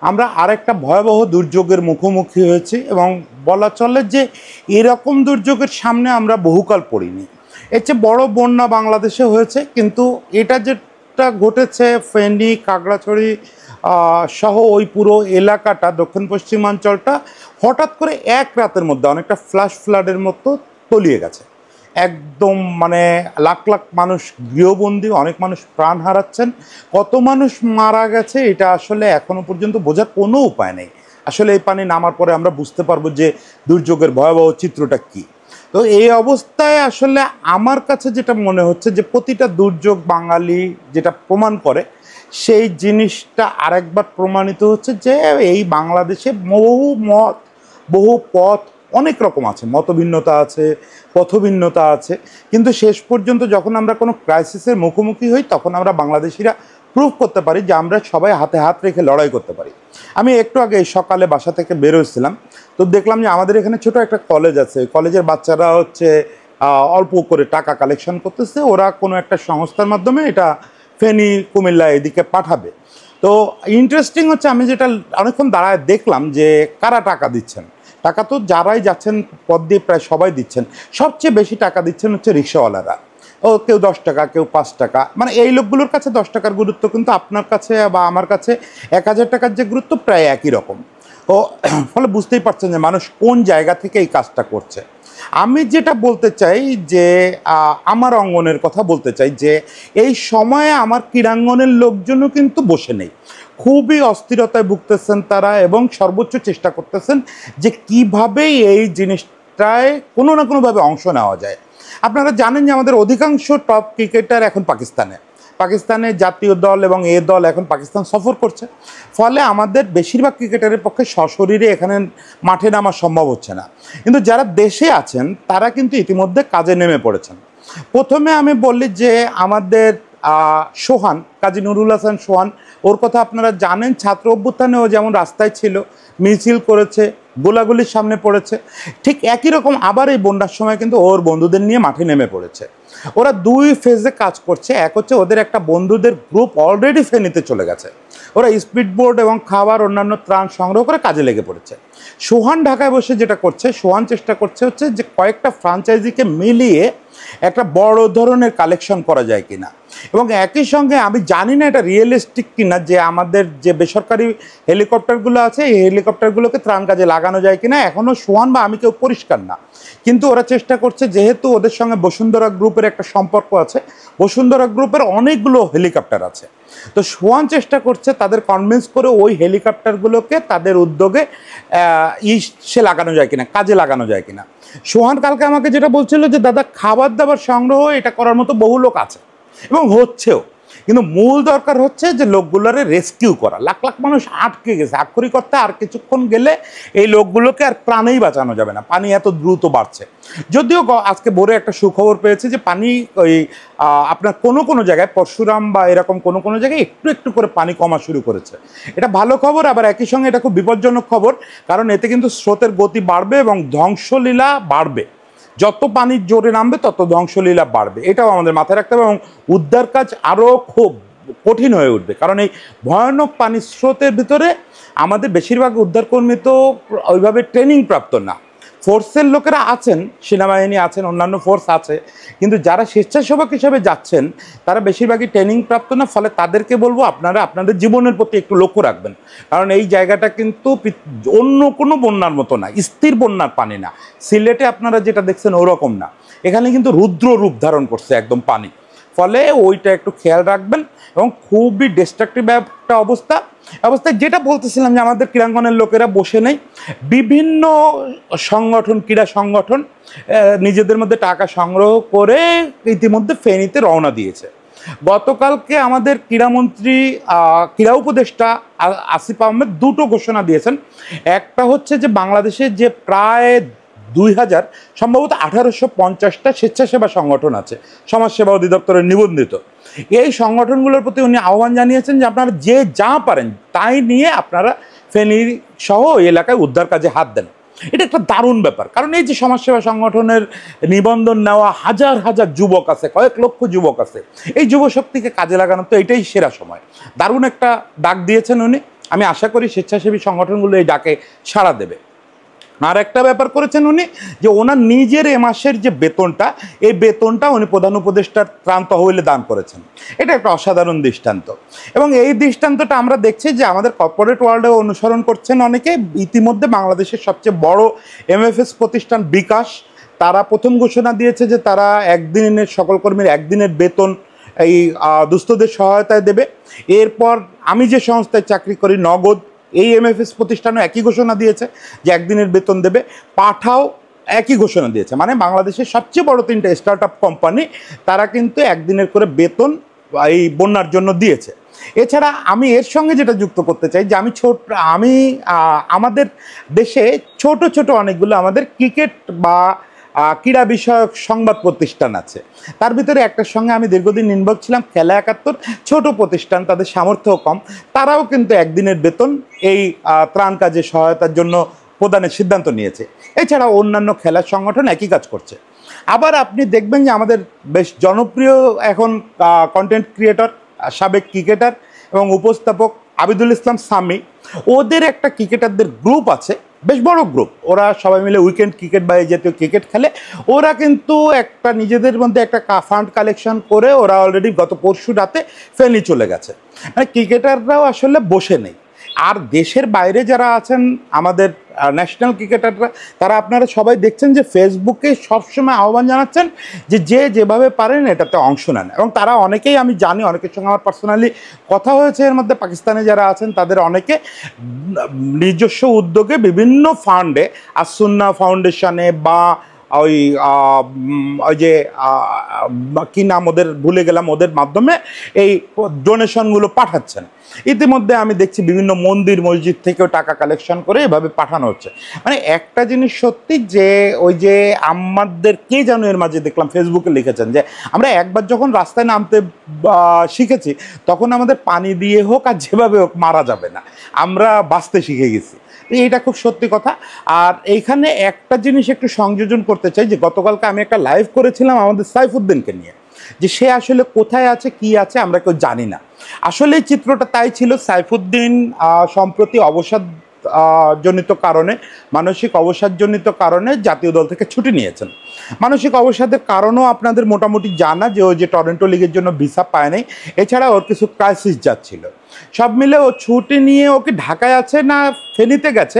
আমরা আরেকটা ভয়াবহ দুর্যোগের মুখোমুখি হয়েছি এবং বলা চলে যে এরকম দুর্যোগের সামনে আমরা বহুকাল পড়িনি। এর চেয়ে বড় বন্যা বাংলাদেশে হয়েছে, কিন্তু এটা যেটা ঘটেছে ফেনী, খাগড়াছড়ি সহ ওই পুরো এলাকাটা, দক্ষিণ পশ্চিমাঞ্চলটা হঠাৎ করে এক রাতের মধ্যে অনেকটা ফ্ল্যাশ ফ্লাডের মতো তলিয়ে গেছে। একদম মানে লাখ লাখ মানুষ গৃহবন্দী, অনেক মানুষ প্রাণ হারাচ্ছেন, কত মানুষ মারা গেছে এটা আসলে এখনো পর্যন্ত বোঝার কোনো উপায় নেই। আসলে এই পানি নামার পরে আমরা বুঝতে পারবো যে দুর্যোগের ভয়াবহ চিত্রটা কী। তো এই অবস্থায় আসলে আমার কাছে যেটা মনে হচ্ছে যে প্রতিটা দুর্যোগ বাঙালি যেটা প্রমাণ করে, সেই জিনিসটা আরেকবার প্রমাণিত হচ্ছে যে এই বাংলাদেশে বহু মত, বহু পথ, অনেক রকম আছে, মতভিন্নতা আছে, পথভিন্নতা আছে, কিন্তু শেষ পর্যন্ত যখন আমরা কোনো ক্রাইসিসের মুখোমুখি হই তখন আমরা বাংলাদেশিরা প্রুভ করতে পারি যে আমরা সবাই হাতে হাত রেখে লড়াই করতে পারি। আমি একটু আগে সকালে বাসা থেকে বেরোছিলাম, তো দেখলাম যে আমাদের এখানে ছোট একটা কলেজ আছে, কলেজের বাচ্চারা হচ্ছে অল্প করে টাকা কালেকশন করতেছে, ওরা কোনো একটা সংস্থার মাধ্যমে এটা ফেনী, কুমিল্লা এদিকে পাঠাবে। তো ইন্টারেস্টিং হচ্ছে, আমি যেটা অনেকক্ষণ দাঁড়ায় দেখলাম যে কারা টাকা দিচ্ছেন। টাকা তো যারাই যাচ্ছেন পথ দিয়ে প্রায় সবাই দিচ্ছেন, সবচেয়ে বেশি টাকা দিচ্ছেন হচ্ছে রিক্সাওয়ালারা। ও কেউ 10 টাকা, কেউ 5 টাকা, মানে এই লোকগুলোর কাছে 10 টাকার গুরুত্ব কিন্তু আপনার কাছে বা আমার কাছে 1000 টাকার যে গুরুত্ব প্রায় একই রকম। ও ফলে বুঝতেই পারছেন যে মানুষ কোন জায়গা থেকে এই কাজটা করছে। আমি যেটা বলতে চাই যে আমার অঙ্গনের কথা বলতে চাই যে এই সময়ে আমার ক্রীড়াঙ্গনের লোকজনও কিন্তু বসে নেই, খুবই অস্থিরতায় ভুগতেছেন তারা এবং সর্বোচ্চ চেষ্টা করতেছেন যে কিভাবে এই জিনিসটায় কোনো না কোনোভাবে অংশ নেওয়া যায়। আপনারা জানেন যে আমাদের অধিকাংশ টপ ক্রিকেটার এখন পাকিস্তানের জাতীয় দল এবং এ দল এখন পাকিস্তান সফর করছে, ফলে আমাদের বেশিরভাগ ক্রিকেটারের পক্ষে সশরীরে এখানে মাঠে নামা সম্ভব হচ্ছে না। কিন্তু যারা দেশে আছেন তারা কিন্তু ইতিমধ্যে কাজে নেমে পড়েছেন। প্রথমে আমি বলি যে আমাদের সোহান, কাজী নুরুল হাসান সোহান, ওর কথা আপনারা জানেন। ছাত্র অভ্যুত্থানেও যেমন রাস্তায় ছিল, মিছিল করেছে, গোলাগুলির সামনে পড়েছে, ঠিক একই রকম আবার এই বন্যার সময় কিন্তু ওর বন্ধুদের নিয়ে মাঠে নেমে পড়েছে। ওরা দুই ফেজে কাজ করছে। এক হচ্ছে ওদের একটা বন্ধুদের গ্রুপ অলরেডি ফেনীতে চলে গেছে, ওরা স্পিড বোর্ড এবং খাবার অন্যান্য ত্রাণ সংগ্রহ করে কাজে লেগে পড়েছে। সোহান ঢাকায় বসে যেটা করছে, সোহান চেষ্টা করছে হচ্ছে যে কয়েকটা ফ্রাঞ্চাইজিকে মিলিয়ে একটা বড় ধরনের কালেকশন করা যায় কিনা, এবং একই সঙ্গে আমি জানি না এটা রিয়েলিস্টিক কিনা যে আমাদের যে বেসরকারি হেলিকপ্টারগুলো আছে এই হেলিকপ্টারগুলোকে ত্রাণ কাজে লাগানো যায় কিনা, এখনও সোহান বা আমি কেউ পরিষ্কার না। কিন্তু ওরা চেষ্টা করছে, যেহেতু ওদের সঙ্গে বসুন্ধরা গ্রুপের একটা সম্পর্ক আছে, বসুন্ধরা গ্রুপের অনেকগুলো হেলিকপ্টার আছে, তো সোহান চেষ্টা করছে তাদের কনভিন্স করে ওই হেলিকপ্টারগুলোকে তাদের উদ্যোগে সে লাগানো যায় কিনা, কাজে লাগানো যায় কিনা। সোহান কালকে আমাকে যেটা বলছিল যে দাদা, খাবার দাবার সংগ্রহ এটা করার মতো বহু লোক আছে এবং হচ্ছেও, কিন্তু মূল দরকার হচ্ছে যে লোকগুলোরে রেস্কিউ করা। লাখ লাখ মানুষ আটকে গেছে, আক্ষরিক অর্থে আর কিছুক্ষণ গেলে এই লোকগুলোকে আর প্রাণেই বাঁচানো যাবে না, পানি এত দ্রুত বাড়ছে। যদিও আজকে ভোরে একটা সুখবর পেয়েছে যে পানি ওই আপনার কোনো জায়গায় পরশুরাম বা এরকম কোনো জায়গায় একটু একটু করে পানি কমা শুরু করেছে। এটা ভালো খবর, আবার একই সঙ্গে এটা খুব বিপজ্জনক খবর, কারণ এতে কিন্তু স্রোতের গতি বাড়বে এবং ধ্বংসলীলা বাড়বে। যত পানির জোরে নামবে তত ধ্বংসলীলা বাড়বে, এটাও আমাদের মাথায় রাখতে হবে, এবং উদ্ধার কাজ আরও খুব কঠিন হয়ে উঠবে। কারণ এই ভয়ানক পানির স্রোতের ভিতরে আমাদের বেশিরভাগ উদ্ধারকর্মী তো ওইভাবে ট্রেনিং প্রাপ্ত না। ফোর্সের লোকেরা আছেন, সেনাবাহিনী আছেন, অন্যান্য ফোর্স আছে, কিন্তু যারা স্বেচ্ছাসেবক হিসেবে যাচ্ছেন তারা বেশিরভাগই ট্রেনিং প্রাপ্ত না। ফলে তাদেরকে বলবো আপনারা আপনাদের জীবনের প্রতি একটু লক্ষ্য রাখবেন, কারণ এই জায়গাটা কিন্তু অন্য কোনো বন্যার মতো না, স্থির বন্যার পানি না। সিলেটে আপনারা যেটা দেখছেন ওরকম না, এখানে কিন্তু রুদ্র রূপ ধারণ করছে একদম পানি, ফলে ওইটা একটু খেয়াল রাখবেন। এবং খুবই ডিস্ট্রাকটিভ একটা অবস্থায় যেটা বলতেছিলাম যে আমাদের ক্রীড়াঙ্গনের লোকেরা বসে নেই, বিভিন্ন সংগঠন, ক্রীড়া সংগঠন নিজেদের মধ্যে টাকা সংগ্রহ করে ইতিমধ্যে ফেনীতে রওনা দিয়েছে। গতকালকে আমাদের ক্রীড়ামন্ত্রী, ক্রীড়া উপদেষ্টা আসিফ আহমেদ দুটো ঘোষণা দিয়েছেন। একটা হচ্ছে যে বাংলাদেশে যে প্রায় 2000 সম্ভবত 1850টা স্বেচ্ছাসেবা সংগঠন আছে, সমাজসেবা অধিদপ্তরের নিবন্ধিত, এই সংগঠনগুলোর প্রতি উনি আহ্বান জানিয়েছেন যে আপনারা যে যা পারেন তাই নিয়ে আপনারা ফেনী সহ ওই এলাকায় উদ্ধার কাজে হাত দেন। এটা একটা দারুণ ব্যাপার, কারণ এই যে সমাজসেবা সংগঠনের নিবন্ধন নেওয়া হাজার হাজার যুবক আছে, কয়েক লক্ষ যুবক আছে, এই যুবশক্তিকে কাজে লাগানো তো এটাই সেরা সময়। দারুণ একটা ডাক দিয়েছেন উনি, আমি আশা করি স্বেচ্ছাসেবী সংগঠনগুলো এই ডাকে সাড়া দেবে। আর একটা ব্যাপার করেছেন উনি, যে ওনার নিজের এ মাসের যে বেতনটা, এই বেতনটা উনি প্রধান উপদেষ্টার ত্রাণ তহবিলে দান করেছেন। এটা একটা অসাধারণ দৃষ্টান্ত, এবং এই দৃষ্টান্তটা আমরা দেখছি যে আমাদের কর্পোরেট ওয়ার্ল্ডে অনুসরণ করছেন অনেকে। ইতিমধ্যে বাংলাদেশের সবচেয়ে বড় এমএফএস প্রতিষ্ঠান বিকাশ, তারা প্রথম ঘোষণা দিয়েছে যে তারা একদিনের, সকল কর্মীর একদিনের বেতন এই দুস্থদের সহায়তায় দেবে। এরপর আমি যে সংস্থায় চাকরি করি নগদ, এই এমএফএস প্রতিষ্ঠানও একই ঘোষণা দিয়েছে যে একদিনের বেতন দেবে। পাঠাও একই ঘোষণা দিয়েছে। মানে বাংলাদেশের সবচেয়ে বড় 3টে স্টার্ট আপ কোম্পানি তারা কিন্তু একদিনের করে বেতন এই বন্যার জন্য দিয়েছে। এছাড়া আমি এর সঙ্গে যেটা যুক্ত করতে চাই, যে আমি আমাদের দেশে ছোট ছোট অনেকগুলো আমাদের ক্রিকেট বা ক্রীড়া বিষয়ক সংবাদ প্রতিষ্ঠান আছে। তার ভিতরে একটার সঙ্গে আমি দীর্ঘদিন ইনভলভ ছিলাম, খেলা 71, ছোট প্রতিষ্ঠান, তাদের সামর্থ্য কম, তারাও কিন্তু একদিনের বেতন এই ত্রাণ কাজে সহায়তার জন্য প্রদানের সিদ্ধান্ত নিয়েছে। এছাড়া অন্যান্য খেলার সংগঠন একই কাজ করছে। আবার আপনি দেখবেন যে আমাদের বেশ জনপ্রিয় এখন কন্টেন্ট ক্রিয়েটর, সাবেক ক্রিকেটার এবং উপস্থাপক আবিদুল ইসলাম সামি, ওদের একটা ক্রিকেটারদের গ্রুপ আছে, বেশ বড় গ্রুপ। ওরা সবাই মিলে উইকেন্ড ক্রিকেট বা এই জাতীয় ক্রিকেট খেলে। ওরা কিন্তু একটা নিজেদের মধ্যে একটা ফান্ড কালেকশন করে ওরা অলরেডি গত পরশু রাতে ফেনী চলে গেছে। মানে ক্রিকেটাররাও আসলে বসে নেই। আর দেশের বাইরে যারা আছেন আমাদের ন্যাশনাল ক্রিকেটাররা, তারা আপনারা সবাই দেখছেন যে ফেসবুকে সবসময় আহ্বান জানাচ্ছেন যে যে যেভাবে পারেন এটাতে অংশ নেন। এবং তারা অনেকেই, আমি জানি, অনেকের সঙ্গে আমার পার্সোনালি কথা হয়েছে, এর মধ্যে পাকিস্তানে যারা আছেন তাদের অনেকে নিজস্ব উদ্যোগে বিভিন্ন ফান্ডে, আসুন্না ফাউন্ডেশনে বা ওই যে কী নাম ওদের, ভুলে গেলাম, ওদের মাধ্যমে এই ডোনেশনগুলো পাঠাচ্ছেন। ইতিমধ্যে আমি দেখছি বিভিন্ন মন্দির মসজিদ থেকেও টাকা কালেকশন করে এভাবে পাঠানো হচ্ছে। মানে একটা জিনিস সত্যি, যে ওই যে আমাদের কে যেন এর মাঝে দেখলাম ফেসবুকে লিখেছেন যে আমরা একবার যখন রাস্তায় নামতে শিখেছি তখন আমাদের পানি দিয়ে হোক আর যেভাবে হোক মারা যাবে না, আমরা বাঁচতে শিখে গেছি। এইটা খুব সত্যি কথা। আর এইখানে একটা জিনিস একটু সংযোজন করতে চাই, যে গতকালকে আমি একটা লাইভ করেছিলাম আমাদের সাইফুদ্দিনকে নিয়ে, যে সে আসলে কোথায় আছে, কি আছে, আমরা কেউ জানি না। আসলে এই চিত্রটা তাই ছিল। সাইফুদ্দিন সম্প্রতি অবসাদ জনিত কারণে, মানসিক অবসাদজনিত কারণে জাতীয় দল থেকে ছুটি নিয়েছেন। মানসিক অবসাদের কারণও আপনাদের মোটামুটি জানা, যে ওই যে টরন্টো লিগের জন্য ভিসা পায় নাই, এছাড়া ওর কিছু ক্রাইসিস যাচ্ছিল। সব মিলে ও ছুটি নিয়ে ওকে ঢাকায় আছে না ফেনীতে গেছে,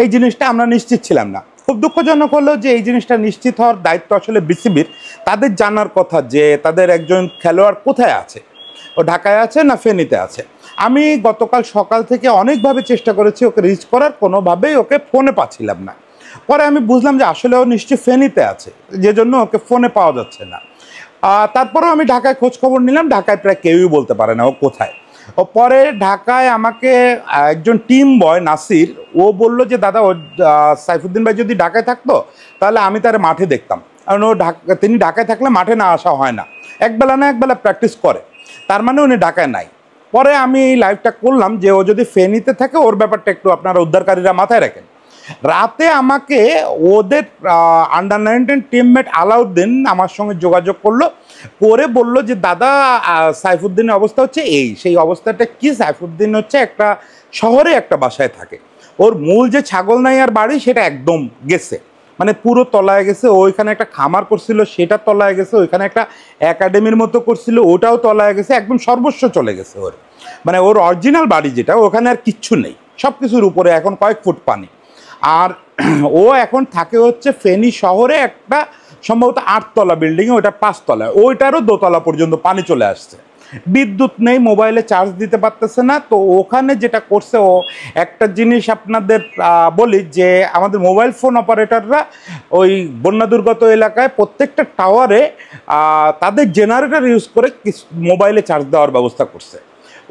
এই জিনিসটা আমরা নিশ্চিত ছিলাম না। খুব দুঃখজনক হলো যে এই জিনিসটা নিশ্চিত হওয়ার দায়িত্ব আসলে বিসিবির। তাদের জানার কথা যে তাদের একজন খেলোয়াড় কোথায় আছে, ও ঢাকায় আছে না ফেনীতে আছে। আমি গতকাল সকাল থেকে অনেকভাবে চেষ্টা করেছি ওকে রিচ করার, কোনোভাবেই ওকে ফোনে পাচ্ছিলাম না। পরে আমি বুঝলাম যে আসলে ও নিশ্চয়ই ফেনীতে আছে, যে জন্য ওকে ফোনে পাওয়া যাচ্ছে না। তারপরেও আমি ঢাকায় খোঁজ খবর নিলাম, ঢাকায় প্রায় কেউই বলতে পারে না ও কোথায়। ও পরে ঢাকায় আমাকে একজন টিম বয় নাসির, ও বলল যে দাদা, ও সাইফুদ্দিন ভাই যদি ঢাকায় থাকতো তাহলে আমি তার মাঠে দেখতাম, কারণ ও তিনি ঢাকায় থাকলে মাঠে না আসা হয় না, একবেলা না একবেলা প্র্যাকটিস করে, তার মানে উনি ঢাকায় নাই। পরে আমি এই লাইভটা করলাম যে ও যদি ফেনীতে থাকে ওর ব্যাপারটা একটু আপনারা উদ্ধারকারীরা মাথায় রাখেন। রাতে আমাকে ওদের আন্ডার-19 টিমমেট আলাউদ্দিন আমার সঙ্গে যোগাযোগ করে বলল যে দাদা, সাইফুদ্দিনের অবস্থা হচ্ছে এই। সেই অবস্থাটা কি, সাইফুদ্দিন হচ্ছে একটা শহরে একটা বাসায় থাকে, ওর মূল যে ছাগলনাইয়ার বাড়ি সেটা একদম গেছে, মানে পুরো তলায় গেছে। ওইখানে একটা খামার করছিল, সেটা তলায় গেছে। ওইখানে একটা একাডেমির মতো করছিল, ওটাও তলায় গেছে। একদম সর্বস্ব চলে গেছে ওর, মানে ওর অরিজিনাল বাড়ি যেটা, ওখানে আর কিচ্ছু নেই, সব কিছুর উপরে এখন কয়েক ফুট পানি। আর ও এখন থাকে হচ্ছে ফেনী শহরে একটা সম্ভবত 8তলা বিল্ডিংয়ে, ওটা 5তলায়, ওইটারও 2তলা পর্যন্ত পানি চলে আসছে। বিদ্যুৎ নেই, মোবাইলে চার্জ দিতে পারতেছে না। তো ওখানে যেটা করছে, ও একটা জিনিস আপনাদের বলি, যে আমাদের মোবাইল ফোন অপারেটররা ওই বন্যা দুর্গত এলাকায় প্রত্যেকটা টাওয়ারে তাদের জেনারেটর ইউজ করে মোবাইলে চার্জ দেওয়ার ব্যবস্থা করছে।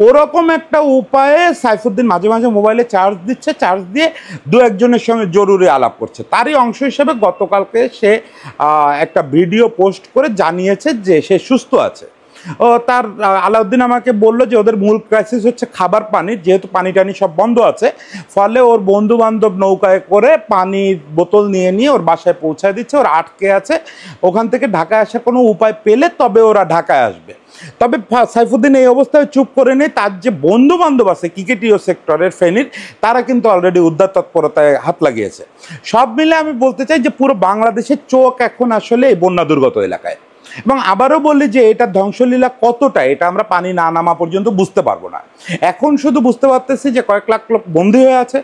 ওরকম একটা উপায়ে সাইফুদ্দিন মাঝে মাঝে মোবাইলে চার্জ দিচ্ছে, চার্জ দিয়ে দু একজনের সঙ্গে জরুরি আলাপ করছে। তারই অংশ হিসেবে গতকালকে সে একটা ভিডিও পোস্ট করে জানিয়েছে যে সে সুস্থ আছে। ও তার আলাউদ্দিন আমাকে বললো যে ওদের মূল ক্রাইসিস হচ্ছে খাবার পানির, যেহেতু পানি টানি সব বন্ধ আছে, ফলে ওর বন্ধু বান্ধব নৌকায় করে পানির বোতল নিয়ে নিয়ে ওর বাসায় পৌঁছায় দিচ্ছে, ওরা আটকে আছে, ওখান থেকে ঢাকায় আসার কোনো উপায় পেলে তবে ওরা ঢাকায় আসবে। তবে সাইফুদ্দিন এই অবস্থায় চুপ করে নেই, তার যে বন্ধু বান্ধব আছে কিকেটিও সেক্টরের ফেনীর, তারা কিন্তু অলরেডি উদ্ধার তৎপরতায় হাত লাগিয়েছে। সব মিলে আমি বলতে চাই যে পুরো বাংলাদেশের চোখ এখন আসলে এই বন্যা দুর্গত এলাকায়। এবং আবারও বলি যে এটা ধ্বংসলীলা কতটা, এটা আমরা পানি না নামা পর্যন্ত বুঝতে পারবো না। এখন শুধু বুঝতে পারতেছি যে কয়েক লাখ লোক বন্দী হয়ে আছে,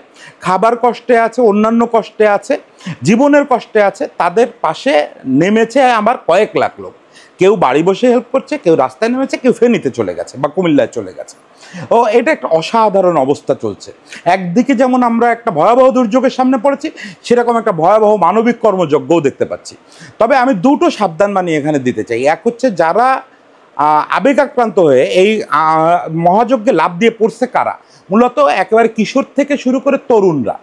খাবার কষ্টে আছে, অন্যান্য কষ্টে আছে, জীবনের কষ্টে আছে, তাদের পাশে নেমেছে আবার কয়েক লাখ লোক। কেউ বাড়ি বসে হেল্প করছে, কেউ রাস্তায় নেমেছে, কেউ ফেনীতে চলে গেছে বা কুমিল্লায় চলে গেছে। ও এটা একটা অসাধারণ অবস্থা চলছে। একদিকে যেমন আমরা একটা ভয়াবহ দুর্যোগের সামনে পড়েছি, সেরকম একটা ভয়াবহ মানবিক কর্মযজ্ঞও দেখতে পাচ্ছি। তবে আমি দুটো সাবধানবাণী এখানে দিতে চাই। এক হচ্ছে যারা আবেগাক্রান্ত হয়ে এই মহাযজ্ঞে লাভ দিয়ে পড়ছে কারা, মূলত একেবারে কিশোর থেকে শুরু করে তরুণরা।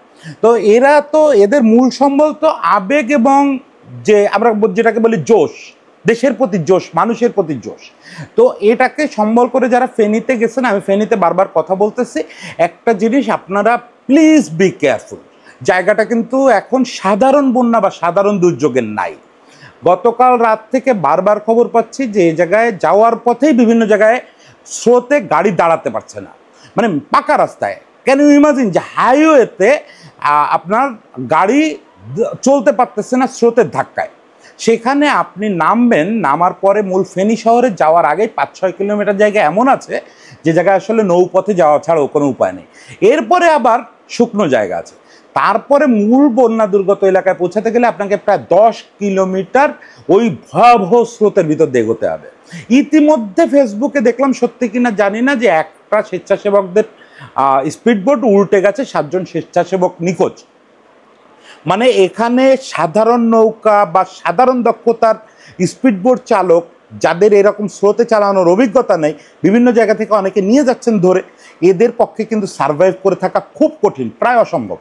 তো এরা তো এদের মূল সম্বল তো আবেগ এবং যে আমরা যেটাকে বলি জোশ, দেশের প্রতি জোশ, মানুষের প্রতি জোশ। তো এটাকে সম্বল করে যারা ফেনীতে গেছেন, আমি ফেনীতে বারবার কথা বলতেছি, একটা জিনিস আপনারা প্লিজ বি কেয়ারফুল। জায়গাটা কিন্তু এখন সাধারণ বন্যা বা সাধারণ দুর্যোগের নাই। গতকাল রাত থেকে বারবার খবর পাচ্ছি যে এই জায়গায় যাওয়ার পথেই বিভিন্ন জায়গায় স্রোতে গাড়ি দাঁড়াতে পারছে না, মানে পাকা রাস্তায়। ক্যান ইউ ইমাজিন যে হাইওয়েতে আপনার গাড়ি চলতে পারতেছে না স্রোতের ধাক্কায়। সেখানে আপনি নামবেন, নামার পরে মূল ফেনী শহরে যাওয়ার আগে 5-6 কিলোমিটার জায়গা এমন আছে যে জায়গায় আসলে নৌপথে যাওয়া ছাড়াও কোনো উপায় নেই। এরপরে আবার শুকনো জায়গা আছে। তারপরে মূল বন্যা দুর্গত এলাকায় পৌঁছাতে গেলে আপনাকে প্রায় 10 কিলোমিটার ওই ভয়াবহ স্রোতের ভিতর দিয়ে এগোতে হবে। ইতিমধ্যে ফেসবুকে দেখলাম, সত্যি কিনা জানি না, যে একটা স্বেচ্ছাসেবকদের স্পিডবোট উল্টে গেছে, 7 জন স্বেচ্ছাসেবক নিখোঁজ। মানে এখানে সাধারণ নৌকা বা সাধারণ দক্ষতার স্পিডবোট চালক যাদের এরকম স্রোতে চালানোর অভিজ্ঞতা নেই, বিভিন্ন জায়গা থেকে অনেকে নিয়ে যাচ্ছেন ধরে, এদের পক্ষে কিন্তু সার্ভাইভ করে থাকা খুব কঠিন, প্রায় অসম্ভব।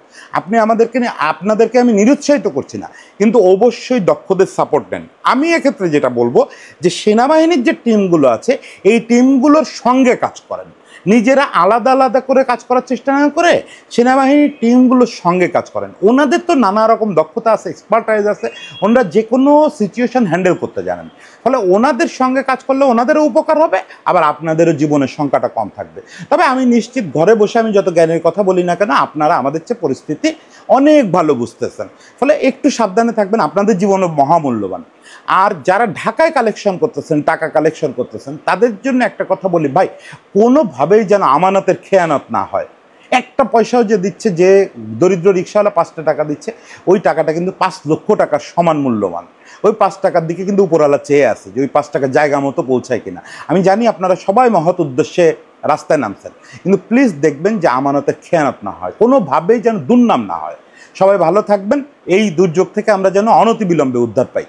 আপনাদেরকে আমি নিরুৎসাহিত করছি না, কিন্তু অবশ্যই দক্ষদের সাপোর্ট নেন। আমি এক্ষেত্রে যেটা বলবো যে সেনাবাহিনীর যে টিমগুলো আছে, এই টিমগুলোর সঙ্গে কাজ করেন, নিজেরা আলাদা আলাদা করে কাজ করার চেষ্টা না করে সেনাবাহিনীর টিমগুলোর সঙ্গে কাজ করেন। ওনাদের তো নানা রকম দক্ষতা আছে, এক্সপার্টাইজ আছে, ওনারা যে কোনো সিচুয়েশন হ্যান্ডেল করতে জানেন। ফলে ওনাদের সঙ্গে কাজ করলে ওনাদেরও উপকার হবে, আবার আপনাদেরও জীবনের সংখ্যাটা কম থাকবে। তবে আমি নিশ্চিত, ঘরে বসে আমি যত জ্ঞানের কথা বলি না কেন, আপনারা আমাদের চেয়ে পরিস্থিতি অনেক ভালো বুঝতেছেন। ফলে একটু সাবধানে থাকবেন, আপনাদের জীবনও মহামূল্যবান। আর যারা ঢাকায় কালেকশন করতেছেন, টাকা কালেকশন করতেছেন, তাদের জন্য একটা কথা বলি, ভাই কোনোভাবেই যেন আমানতের খেয়ানত না হয়। একটা পয়সাও যে দিচ্ছে, যে দরিদ্র রিক্সাওয়ালা 5টা টাকা দিচ্ছে, ওই টাকাটা কিন্তু 5 লক্ষ টাকার সমান মূল্যবান। ওই 5 টাকার দিকে কিন্তু উপরওয়ালা চেয়ে আছে যে ওই 5 টাকা জায়গা মতো পৌঁছায় কিনা। আমি জানি আপনারা সবাই মহৎ উদ্দেশ্যে রাস্তায় নামছেন, কিন্তু প্লিজ দেখবেন যে আমানতের খেয়ানত না হয়, কোনোভাবেই যেন দুর্নাম না হয়। সবাই ভালো থাকবেন, এই দুর্যোগ থেকে আমরা যেন অনতিবিলম্বে উদ্ধার পাই।